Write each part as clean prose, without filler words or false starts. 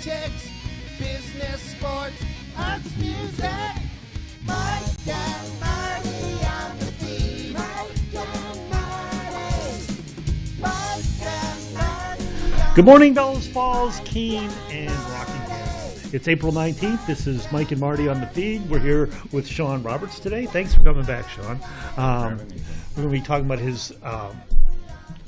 politics, business, sports, arts, music. Mike and Marnie on the feed. Mike and Marnie. Mike and Marnie. Good morning, Bellows Falls, Keene, and Rockingham. It's April 19th. This is Mike and Marty on the feed. We're here with Sean Roberts today. Thanks for coming back, Sean. We're going to be talking about his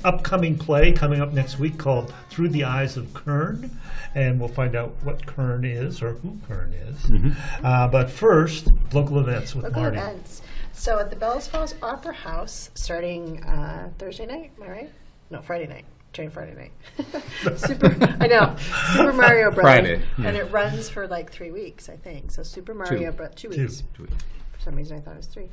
upcoming play coming up next week called Through the Eyes of Cern, and we'll find out what Cern is or who Cern is. Mm-hmm. But first, local events with local Marty. Events. So at the Bellows Falls Opera House, starting Thursday night, am I right? No, Friday night. Friday night. Super Mario Bros. Friday. And it runs for like 3 weeks, I think. So Super Mario Bros. 2 weeks. 2 weeks. For some reason I thought it was 3.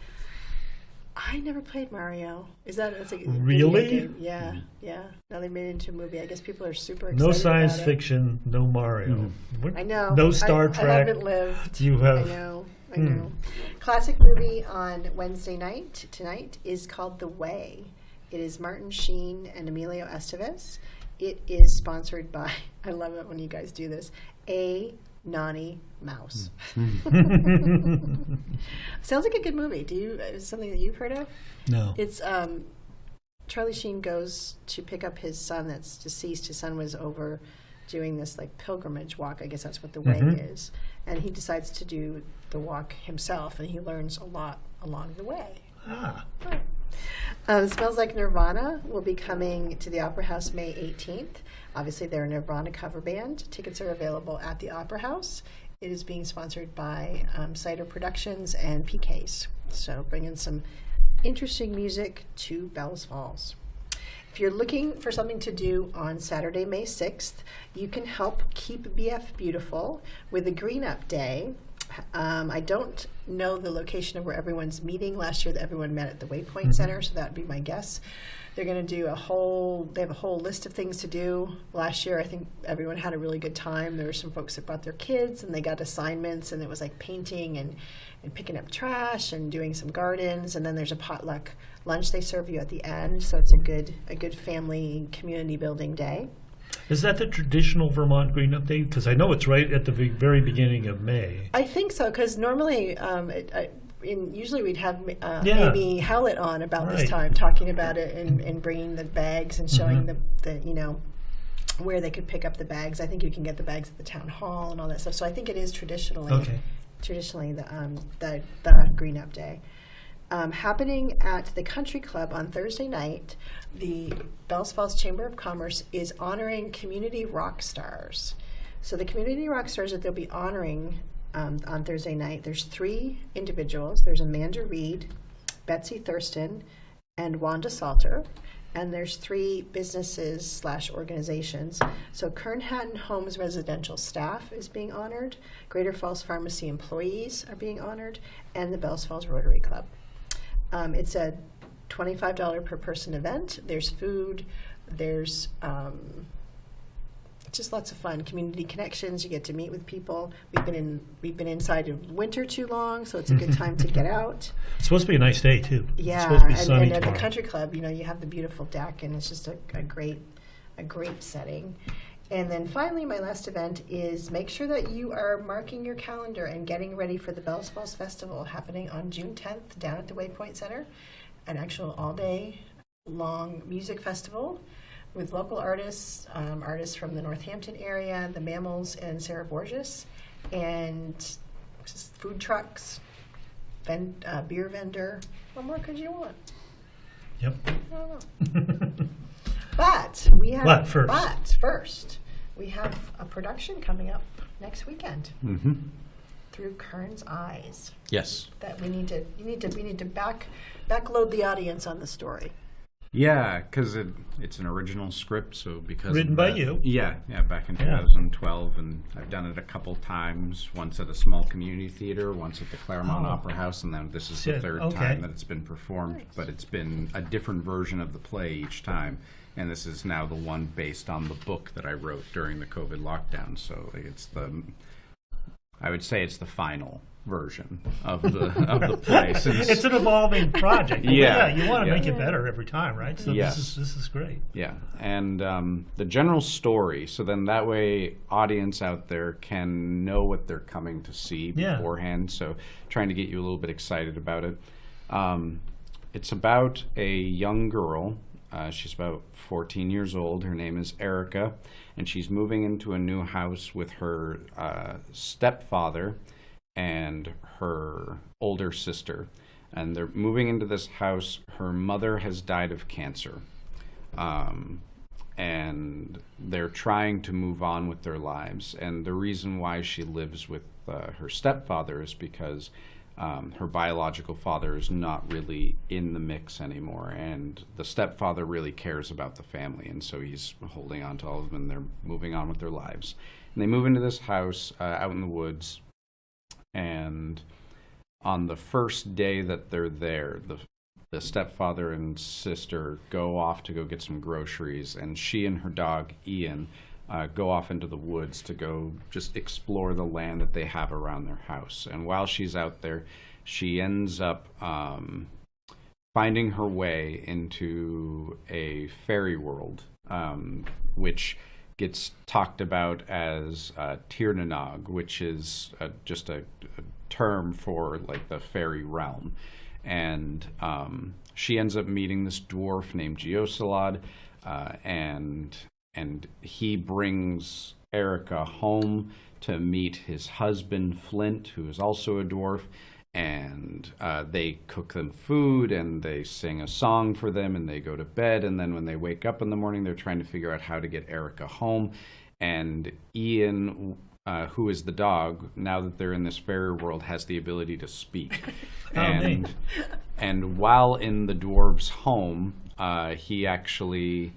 I never played Mario. Is that it's like Really? Game? Yeah, yeah. Now they made it into a movie. I guess people are super excited. No science about fiction, no Mario. I know. No Star I Trek. haven't lived. You have. I know. Classic movie on Wednesday night tonight is called The Way. It is Martin Sheen and Emilio Estevez. It is sponsored by, I love it when you guys do this, A Nani Mouse. Sounds like a good movie. Is it something that you've heard of? No. It's Charlie Sheen goes to pick up his son that's deceased. His son was over doing this like pilgrimage walk. I guess that's what the way is. And he decides to do the walk himself, and he learns a lot along the way. Smells Like Nirvana will be coming to the Opera House May 18th. Obviously, they're a Nirvana cover band. Tickets are available at the Opera House. It is being sponsored by Cider Productions and PK's. So bringing some interesting music to Bellows Falls. If you're looking for something to do on Saturday, May 6th, you can help keep BF beautiful with a Green Up Day. I don't know the location of where everyone's meeting. Last year, everyone met at the Waypoint Center, so that would be my guess. They're going to do they have a whole list of things to do. Last year, I think everyone had a really good time. There were some folks that brought their kids, and they got assignments, and it was like painting and picking up trash and doing some gardens, and then there's a potluck lunch they serve you at the end, so it's a good family community building day. Is that the traditional Vermont Green Up Day? Because I know it's right at the very beginning of May. I think so, because normally, usually we'd have Amy Howlett on about this time, talking about it and bringing the bags and showing the where they could pick up the bags. I think you can get the bags at the town hall and all that stuff. So I think it is traditionally the Green Up Day. Happening at the Country Club on Thursday night, the Bellows Falls Chamber of Commerce is honoring community rock stars. So the community rock stars that they'll be honoring on Thursday night, there's 3 individuals. There's Amanda Reed, Betsy Thurston, and Wanda Salter. And there's 3 businesses / organizations. So Kern Hatton Homes residential staff is being honored, Greater Falls Pharmacy employees are being honored, and the Bellows Falls Rotary Club. It's a $25 per person event. There's food. There's just lots of fun. Community connections. You get to meet with people. We've been inside in winter too long, so it's a good time to get out. It's supposed to be a nice day too. Yeah, it's supposed to be sunny and at tomorrow. the Country Club, you have the beautiful deck, and it's just a great setting. And then finally, my last event is make sure that you are marking your calendar and getting ready for the Bellows Falls Festival happening on June 10th down at the Waypoint Center, an actual all-day long music festival with local artists, artists from the Northampton area, the Mammals and Sarah Borges, and just food trucks, beer vendor. What more could you want? Yep. I don't know. But first, we have a production coming up next weekend. Through Cerns Eyes. Yes. That we need to backload the audience on the story. Yeah, because it's an original script, so because written by you. Yeah, back in 2012, and I've done it a couple times. Once at a small community theater, once at the Claremont Opera House, and then this is the third time that it's been performed. Nice. But it's been a different version of the play each time, and this is now the one based on the book that I wrote during the COVID lockdown. So I would say it's the final version of the place. It's an evolving project. Yeah, you want to make it better every time, right? So yes. this is great. Yeah, and the general story, so then that way audience out there can know what they're coming to see beforehand, so trying to get you a little bit excited about it. It's about a young girl. She's about 14 years old. Her name is Erika, and she's moving into a new house with her stepfather and her older sister. And they're moving into this house. Her mother has died of cancer. And they're trying to move on with their lives. And the reason why she lives with her stepfather is because her biological father is not really in the mix anymore, and the stepfather really cares about the family, and so he's holding on to all of them, and they're moving on with their lives. And they move into this house out in the woods, and on the first day that they're there, the stepfather and sister go off to go get some groceries, and she and her dog, Ian, go off into the woods to go just explore the land that they have around their house. And while she's out there, she ends up finding her way into a fairy world, which gets talked about as Tirnanog, which is just a term for like the fairy realm. And she ends up meeting this dwarf named Geosalad, and he brings Erika home to meet his husband, Flint, who is also a dwarf, and they cook them food, and they sing a song for them, and they go to bed, and then when they wake up in the morning, they're trying to figure out how to get Erika home, and Ian, who is the dog, now that they're in this fairy world, has the ability to speak. And while in the dwarf's home, he actually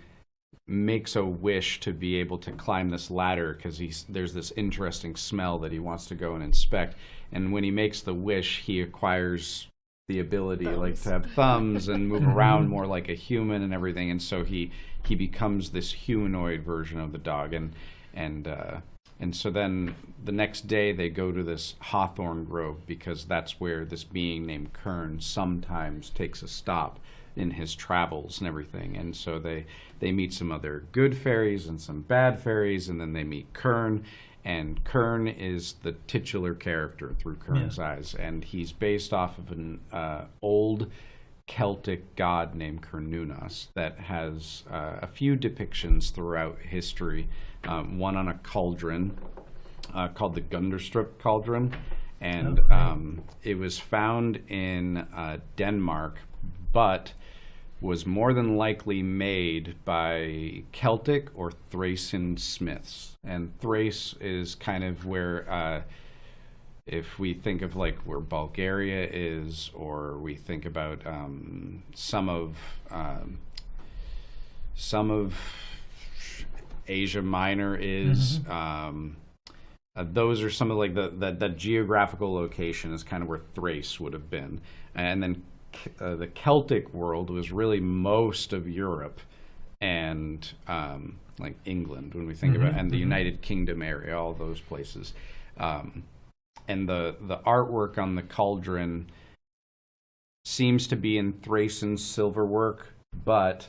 makes a wish to be able to climb this ladder because there's this interesting smell that he wants to go and inspect. And when he makes the wish, he acquires the ability like to have thumbs and move around more like a human and everything. And so he becomes this humanoid version of the dog. And so then the next day they go to this hawthorn grove because that's where this being named Cern sometimes takes a stop in his travels and everything. And so they meet some other good fairies and some bad fairies, and then they meet Cern, and Cern is the titular character through Cerns Eyes, and he's based off of an old Celtic god named Cernunnos that has a few depictions throughout history, one on a cauldron called the Gunderstrup cauldron, and it was found in Denmark, but was more than likely made by Celtic or Thracian smiths. And Thrace is kind of where, if we think of like where Bulgaria is, or we think about some of Asia Minor is, those are some of like that geographical location is kind of where Thrace would have been. And then the Celtic world was really most of Europe and like England when we think about, and the United Kingdom area, all those places. And the artwork on the cauldron seems to be in Thracian silverwork, but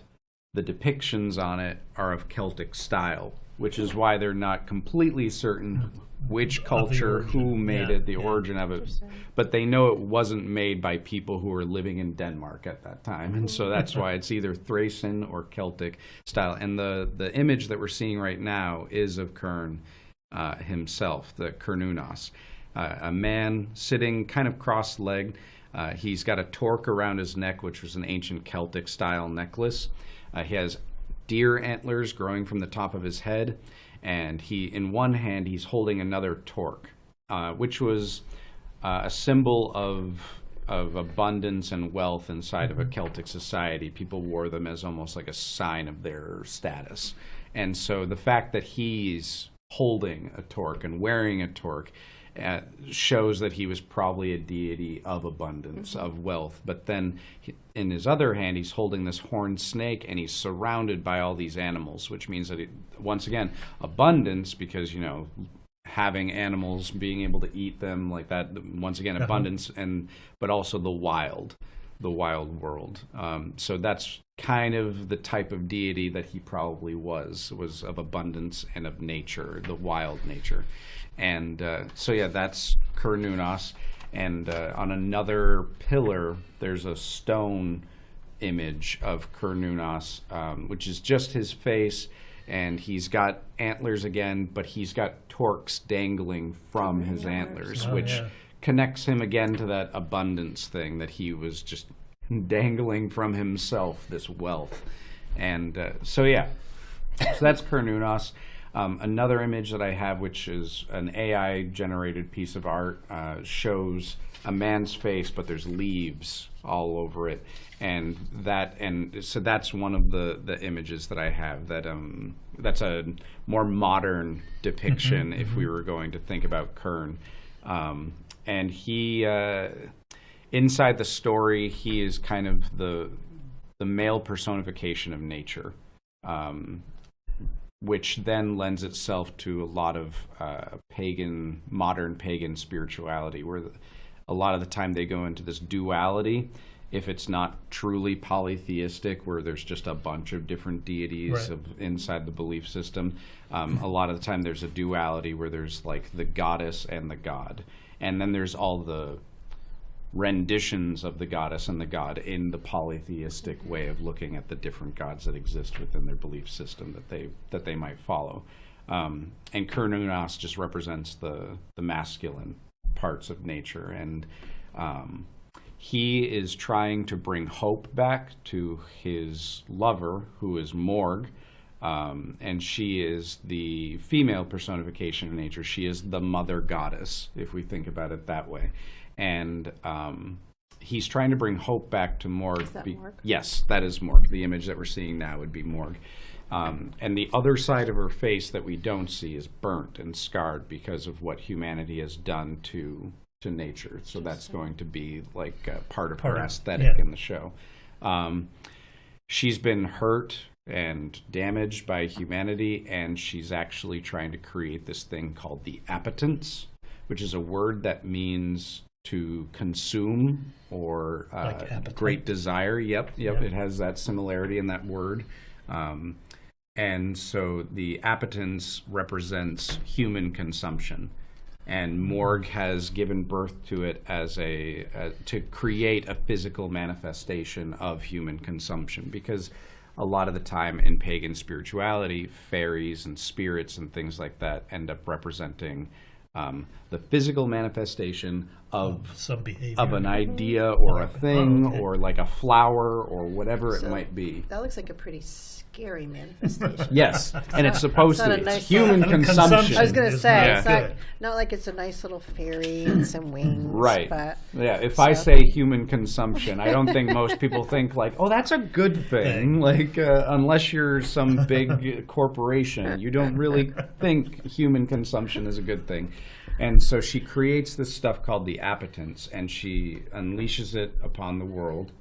the depictions on it are of Celtic style, which is why they're not completely certain which culture, who made it, the origin of it. But they know it wasn't made by people who were living in Denmark at that time. And so that's why it's either Thracian or Celtic style. And the image that we're seeing right now is of Cern himself, the Cernunnos. A man sitting kind of cross-legged. He's got a torque around his neck, which was an ancient Celtic style necklace. He has deer antlers growing from the top of his head, and in one hand he's holding another torque, which was a symbol of abundance and wealth inside of a Celtic society. People wore them as almost like a sign of their status. And so the fact that he's holding a torque and wearing a torque shows that he was probably a deity of abundance, of wealth. But then in his other hand, he's holding this horned snake, and he's surrounded by all these animals, which means that, once again, abundance, because, having animals, being able to eat them, like that. Once again, abundance, but also the wild world. So that's kind of the type of deity that he probably was of abundance and of nature, the wild nature. And so yeah, that's Cernunnos. And on another pillar, there's a stone image of Cernunnos, which is just his face, and he's got antlers again, but he's got torques dangling from his antlers, which connects him again to that abundance thing, that he was just dangling from himself, this wealth. And so that's Cernunnos. Another image that I have, which is an AI generated piece of art, shows a man's face, but there's leaves all over it, and so that's one of the images that I have. That's a more modern depiction if we were going to think about Cern. And he, inside the story, he is kind of the male personification of nature, which then lends itself to a lot of modern pagan spirituality, where a lot of the time they go into this duality. If it's not truly polytheistic, where there's just a bunch of different deities inside the belief system, a lot of the time there's a duality where there's like the goddess and the god. And then there's all the renditions of the goddess and the god in the polytheistic way of looking at the different gods that exist within their belief system that they might follow. And Cernunnos just represents the masculine parts of nature, and he is trying to bring hope back to his lover, who is Morg, and she is the female personification of nature. She is the mother goddess, if we think about it that way. And he's trying to bring hope back to Morg. Is that Morg? Yes, that is Morg. The image that we're seeing now would be Morg. And the other side of her face that we don't see is burnt and scarred because of what humanity has done to nature. So that's going to be like part of her aesthetic in the show. She's been hurt and damaged by humanity, and she's actually trying to create this thing called the appetence, which is a word that means to consume or like great desire. Yep, it has that similarity in that word. And so the appetence represents human consumption, and Morg has given birth to it as to create a physical manifestation of human consumption, because a lot of the time in pagan spirituality, fairies and spirits and things like that end up representing the physical manifestation of some behavior, of an idea or a thing, or like a flower or whatever it might be. That looks like a pretty scary manifestation. Yes, and it's supposed to be nice human consumption. I was going to say, Yeah. it's not like it's a nice little fairy and some wings. Right. But, Yeah, if I say human consumption, I don't think most people think like, oh, that's a good thing. Like, unless you're some big corporation, you don't really think human consumption is a good thing. And so she creates this stuff called the appetence, and she unleashes it upon the world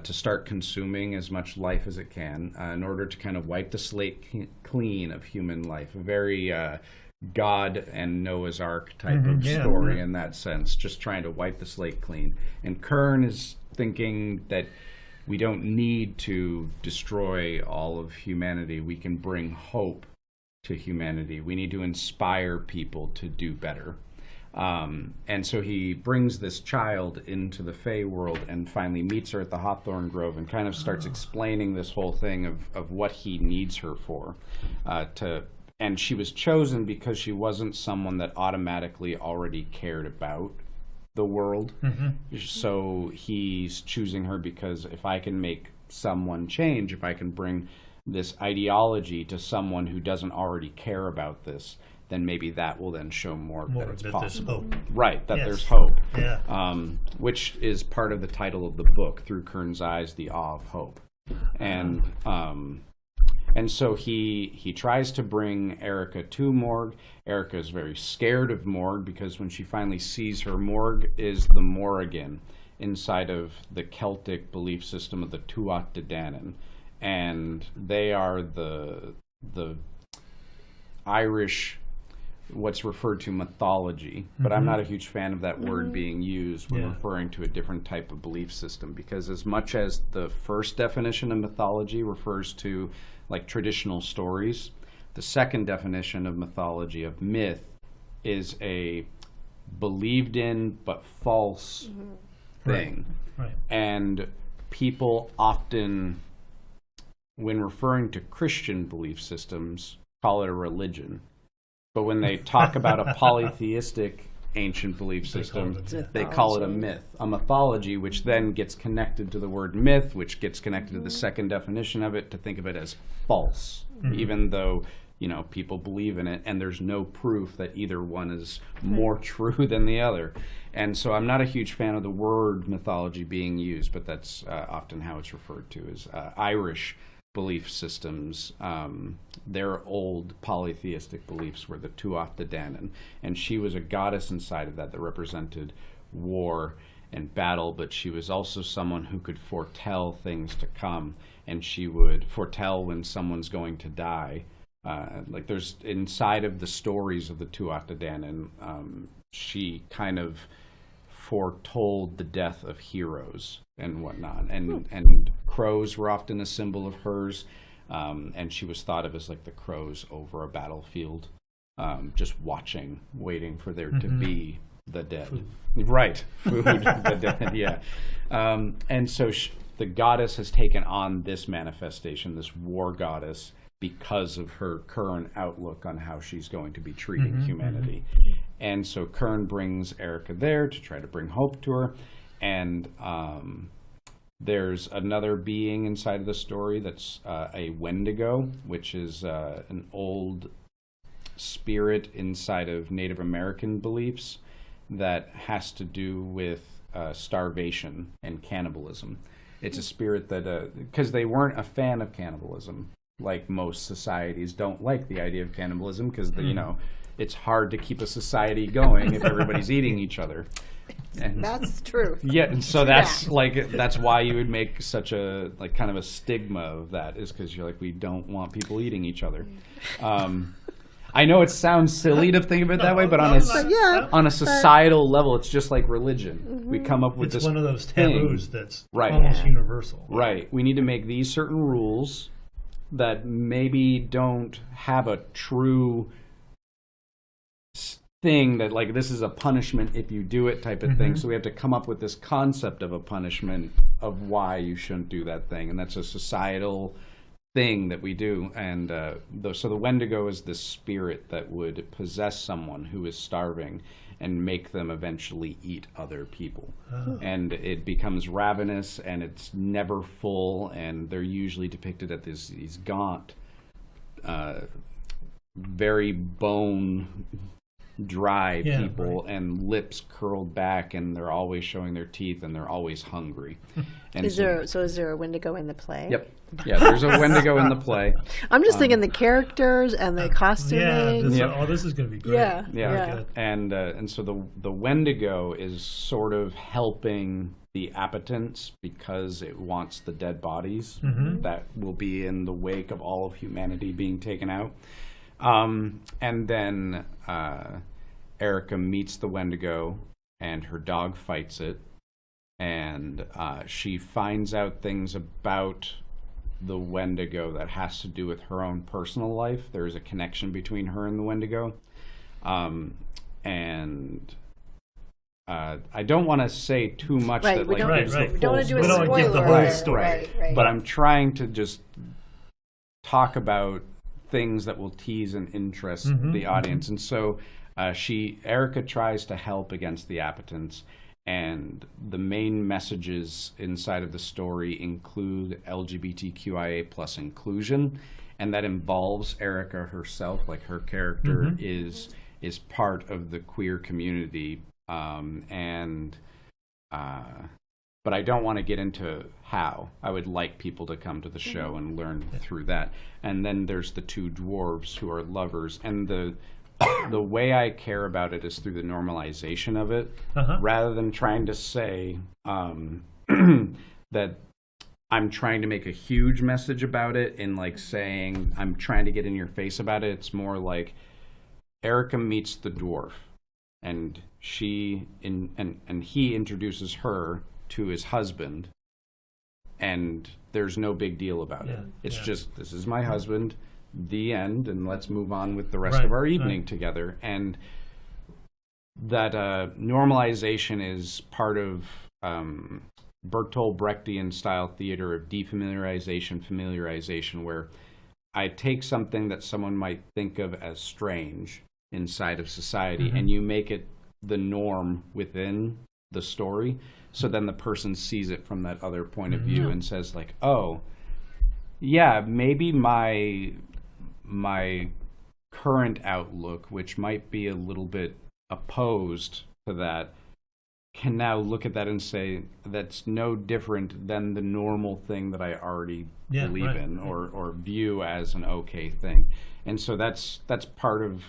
to start consuming as much life as it can in order to kind of wipe the slate clean of human life. A very God and Noah's Ark type of story in that sense, just trying to wipe the slate clean. And Cern is thinking that we don't need to destroy all of humanity. We can bring hope to humanity. We need to inspire people to do better. And so he brings this child into the Fey world and finally meets her at the Hawthorn Grove and kind of starts explaining this whole thing of what he needs her for. And she was chosen because she wasn't someone that automatically already cared about the world. So he's choosing her because if I can make someone change, if I can bring this ideology to someone who doesn't already care about this, then maybe that will then show more that it's possible. There's hope. Right, that Yes. there's hope. Yeah. Which is part of the title of the book, Through Cerns Eyes, The Awe of Hope. And so he tries to bring Erika to Morg. Erika is very scared of Morg because when she finally sees her, Morg is the Morrigan inside of the Celtic belief system of the Tuatha De Danann. And they are the Irish what's referred to mythology, but I'm not a huge fan of that word being used when referring to a different type of belief system, because as much as the first definition of mythology refers to like traditional stories, the second definition of mythology, of myth, is a believed in but false thing. Right. And people often, when referring to Christian belief systems, call it a religion. But when they talk about a polytheistic ancient belief system, they call it a myth. A mythology, which then gets connected to the word myth, which gets connected to the second definition of it, to think of it as false, even though, you know, people believe in it, and there's no proof that either one is more true than the other. And so I'm not a huge fan of the word mythology being used, but that's often how it's referred to as Irish belief systems. Their old polytheistic beliefs were the Tuatha De Danann, and she was a goddess inside of that represented war and battle, but she was also someone who could foretell things to come, and she would foretell when someone's going to die. Like there's inside of the stories of the Tuatha De Danann, she kind of foretold the death of heroes and whatnot, and crows were often a symbol of hers, and she was thought of as like the crows over a battlefield, just watching, waiting for there to be the dead. Food. Right, food, the dead, yeah. And so the goddess has taken on this manifestation, this war goddess, because of her current outlook on how she's going to be treating humanity. And so Cern brings Erika there to try to bring hope to her. And there's another being inside of the story that's a Wendigo, which is an old spirit inside of Native American beliefs that has to do with starvation and cannibalism. It's a spirit that, because they weren't a fan of cannibalism, like most societies don't like the idea of cannibalism, because you know, it's hard to keep a society going if everybody's eating each other. And that's true. Yeah, and so that's that's why you would make such a like kind of a stigma of that, is because you're like, we don't want people eating each other. I know it sounds silly to think of it that way, but on a societal level, it's just like religion. We come up with it's this one of those taboos that's right. almost universal. Right. We need to make these certain rules that maybe don't have a true thing that like this is a punishment if you do it type of thing. So we have to come up with this concept of a punishment of why you shouldn't do that thing, and that's a societal thing that we do. And so the Wendigo is this spirit that would possess someone who is starving and make them eventually eat other people. And it becomes ravenous, and it's never full, and they're usually depicted at these gaunt, very bone dry people, and lips curled back, and they're always showing their teeth, and they're always hungry. And is there a Wendigo in the play? Yep. Yeah, there's a Wendigo in the play. I'm just thinking the characters and the costuming. This is going to be great. Yeah. And so the Wendigo is sort of helping the appetants because it wants the dead bodies that will be in the wake of all of humanity being taken out. And then Erika meets the Wendigo, and her dog fights it, and she finds out things about the Wendigo that has to do with her own personal life. There's a connection between her and the Wendigo. And I don't want to say too much that like gives the full We don't want to do a spoiler. spoiler. Give the whole story. Right. But I'm trying to just talk about things that will tease and interest the audience. And so Erika tries to help against the appetants, and the main messages inside of the story include LGBTQIA plus inclusion, and that involves Erika herself, like her character is part of the queer community, but I don't want to get into how. I would like people to come to the show and learn through that. And then there's the two dwarves who are lovers, and the way I care about it is through the normalization of it, rather than trying to say that I'm trying to make a huge message about it and like saying I'm trying to get in your face about it. It's more like Erika meets the dwarf, and he introduces her to his husband, and there's no big deal about it. It's just, this is my husband, the end, and let's move on with the rest of our evening together. And that normalization is part of Bertolt Brechtian style theater of defamiliarization, familiarization, where I take something that someone might think of as strange inside of society, and you make it the norm within the story, so then the person sees it from that other point of view and says like, oh, yeah, maybe my current outlook, which might be a little bit opposed to that, can now look at that and say that's no different than the normal thing that I already believe in or view as an okay thing. And so that's part of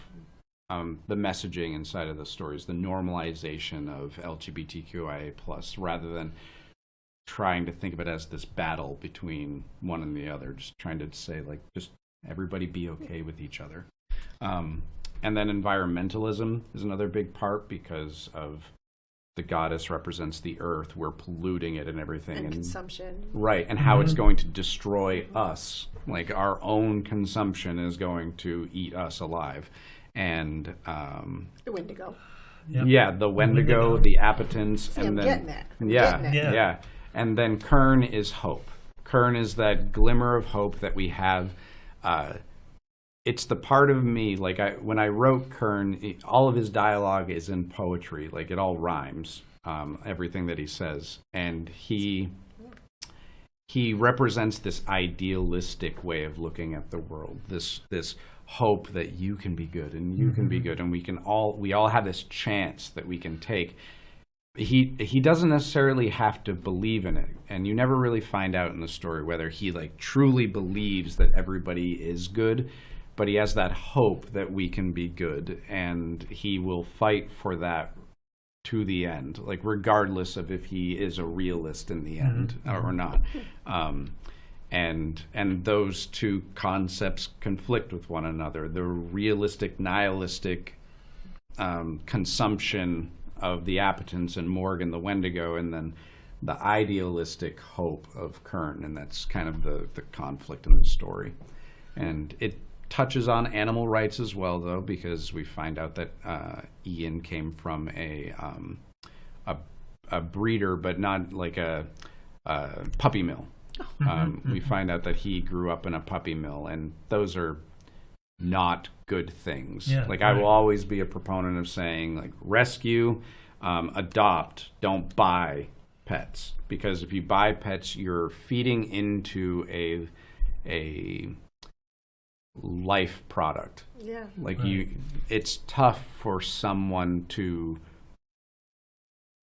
the messaging inside of the stories, the normalization of LGBTQIA+, rather than trying to think of it as this battle between one and the other, just trying to say like, just everybody be okay with each other. And then environmentalism is another big part, because of the goddess represents the earth, we're polluting it and everything. And consumption. Right, and how it's going to destroy us. Like our own consumption is going to eat us alive. And the Wendigo. Yeah, the Wendigo, the Appetins, and then getting that. Yeah. And then Cern is hope. Cern is that glimmer of hope that we have. It's the part of me, like when I wrote Cern, all of his dialogue is in poetry, like it all rhymes, everything that he says, and he represents this idealistic way of looking at the world, this hope that you can be good and you can be good, and we all have this chance that we can take. He doesn't necessarily have to believe in it, and you never really find out in the story whether he like truly believes that everybody is good, but he has that hope that we can be good, and he will fight for that to the end, like regardless of if he is a realist in the end or not. And those two concepts conflict with one another. The realistic, nihilistic consumption of the Appetins and Morgan the Wendigo, and then the idealistic hope of Cern, and that's kind of the conflict in the story. And it touches on animal rights as well, though, because we find out that Ian came from a breeder, but not like a puppy mill. We find out that he grew up in a puppy mill, and those are not good things. I will always be a proponent of saying, like, rescue, adopt, don't buy pets, because if you buy pets, you're feeding into a life product. It's tough for someone to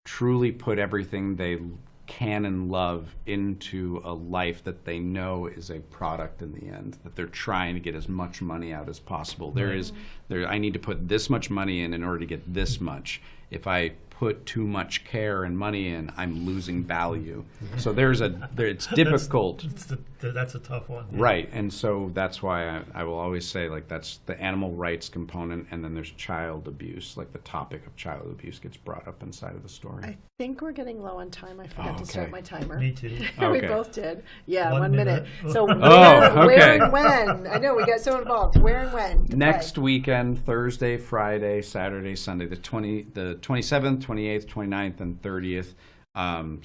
truly put everything they can and love into a life that they know is a product in the end, that they're trying to get as much money out as possible. I need to put this much money in order to get this much. If I put too much care and money in, I'm losing value. So it's difficult. That's a tough one. Right, and so that's why I will always say, like, that's the animal rights component, and then there's child abuse. Like, the topic of child abuse gets brought up inside of the story. I think we're getting low on time. I forgot to start my timer. Me too. We both did. Yeah, 1 minute. So where and when? I know, we got so involved. Where and when? Next weekend, Thursday, Friday, Saturday, Sunday, the 27th, 28th, 29th, and 30th.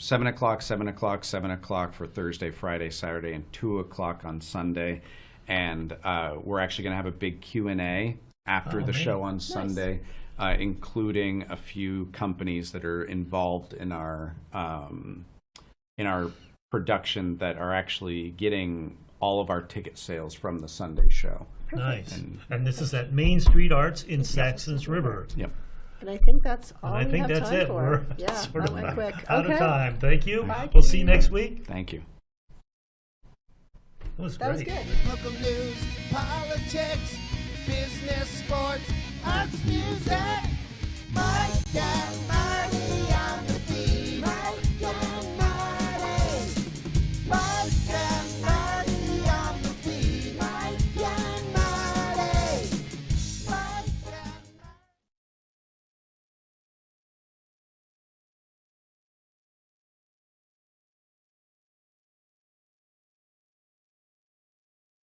7 o'clock, 7 o'clock, 7 o'clock for Thursday, Friday, Saturday, and 2 o'clock on Sunday. And we're actually going to have a big Q&A after the show on Sunday, including a few companies that are involved in our production that are actually getting all of our ticket sales from the Sunday show. Nice. And this is at Main Street Arts in Saxons River. Yep. And I think that's all I think that's time it. for. We're sort of that went quick. out of time. Thank you. Bye, we'll see you next week. Thank you. That was That was great. good. Local news, politics, business, sports, arts, music. Mike and